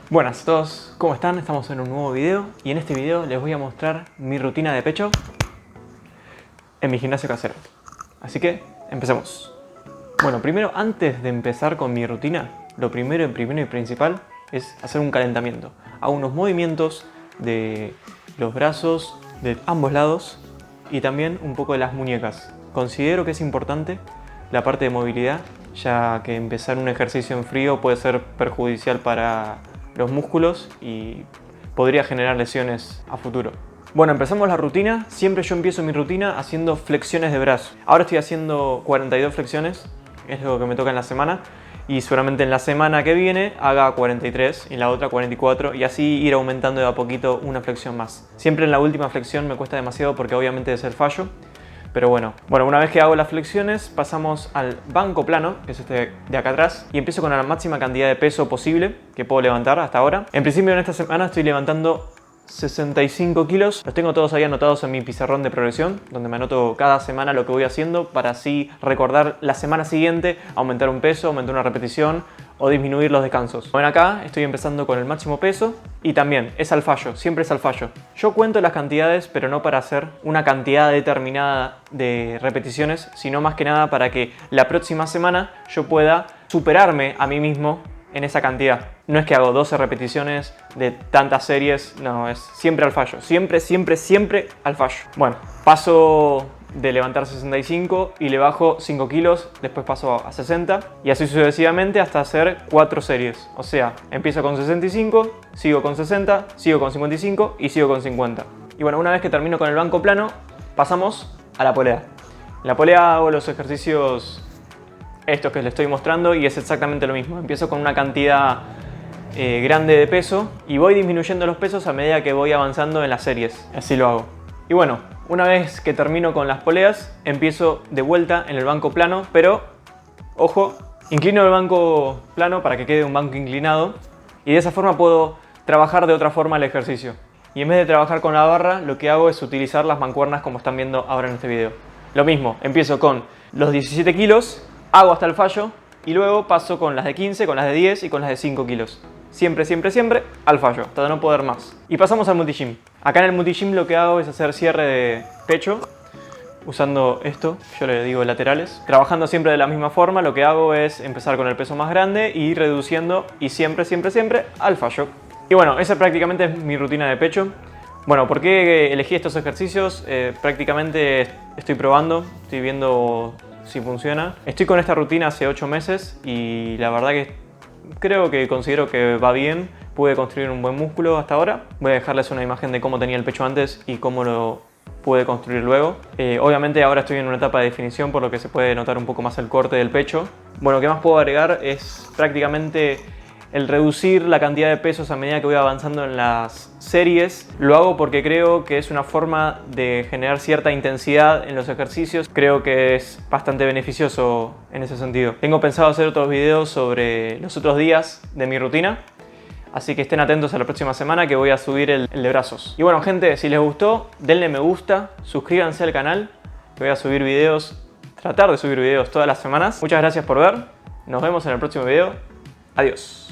Buenas a todos, ¿cómo están? Estamos en un nuevo video y en este video les voy a mostrar mi rutina de pecho en mi gimnasio casero. Así que, empecemos. Bueno, primero, antes de empezar con mi rutina, lo primero y principal es hacer un calentamiento. Hago unos movimientos de los brazos de ambos lados y también un poco de las muñecas. Considero que es importante la parte de movilidad, ya que empezar un ejercicio en frío puede ser perjudicial para los músculos y podría generar lesiones a futuro. Bueno, empezamos la rutina. Siempre yo empiezo mi rutina haciendo flexiones de brazo. Ahora estoy haciendo 42 flexiones, es lo que me toca en la semana. Y seguramente en la semana que viene haga 43 y en la otra 44 y así ir aumentando de a poquito una flexión más. Siempre en la última flexión me cuesta demasiado porque obviamente es el fallo. Pero bueno, una vez que hago las flexiones pasamos al banco plano, que es este de acá atrás, y empiezo con la máxima cantidad de peso posible que puedo levantar hasta ahora. En principio en esta semana estoy levantando 65 kilos, los tengo todos ahí anotados en mi pizarrón de progresión, donde me anoto cada semana lo que voy haciendo para así recordar la semana siguiente, aumentar un peso, aumentar una repetición o disminuir los descansos. Bueno, acá estoy empezando con el máximo peso y también es al fallo, siempre es al fallo. Yo cuento las cantidades, pero no para hacer una cantidad determinada de repeticiones, sino más que nada para que la próxima semana yo pueda superarme a mí mismo en esa cantidad. No es que hago 12 repeticiones de tantas series, no, es siempre al fallo. Siempre al fallo. Bueno, paso de levantar 65 y le bajo 5 kilos, después paso a 60 y así sucesivamente hasta hacer 4 series. O sea, empiezo con 65, sigo con 60, sigo con 55 y sigo con 50. Y bueno, una vez que termino con el banco plano, pasamos a la polea. En la polea hago los ejercicios estos que les estoy mostrando y es exactamente lo mismo. Empiezo con una cantidad grande de peso y voy disminuyendo los pesos a medida que voy avanzando en las series. Así lo hago. Y bueno, una vez que termino con las poleas, empiezo de vuelta en el banco plano, pero, ojo, inclino el banco plano para que quede un banco inclinado y de esa forma puedo trabajar de otra forma el ejercicio. Y en vez de trabajar con la barra, lo que hago es utilizar las mancuernas como están viendo ahora en este video. Lo mismo, empiezo con los 17 kilos, hago hasta el fallo y luego paso con las de 15, con las de 10 y con las de 5 kilos. Siempre al fallo, hasta no poder más. Y pasamos al multigym. Acá en el multigym lo que hago es hacer cierre de pecho usando esto, yo le digo laterales. Trabajando siempre de la misma forma, lo que hago es empezar con el peso más grande y ir reduciendo y siempre al fallo. Y bueno, esa prácticamente es mi rutina de pecho. Bueno, ¿por qué elegí estos ejercicios? Prácticamente estoy probando, estoy viendo si funciona. Estoy con esta rutina hace 8 meses y la verdad que considero que va bien. Pude construir un buen músculo hasta ahora. Voy a dejarles una imagen de cómo tenía el pecho antes y cómo lo pude construir luego. Obviamente ahora estoy en una etapa de definición, por lo que se puede notar un poco más el corte del pecho. Bueno, ¿qué más puedo agregar? Es prácticamente el reducir la cantidad de pesos a medida que voy avanzando en las series. Lo hago porque creo que es una forma de generar cierta intensidad en los ejercicios. Creo que es bastante beneficioso en ese sentido. Tengo pensado hacer otros videos sobre los otros días de mi rutina. Así que estén atentos a la próxima semana que voy a subir el de brazos. Y bueno, gente, si les gustó, denle me gusta, suscríbanse al canal, que voy a subir videos, tratar de subir videos todas las semanas. Muchas gracias por ver. Nos vemos en el próximo video. Adiós.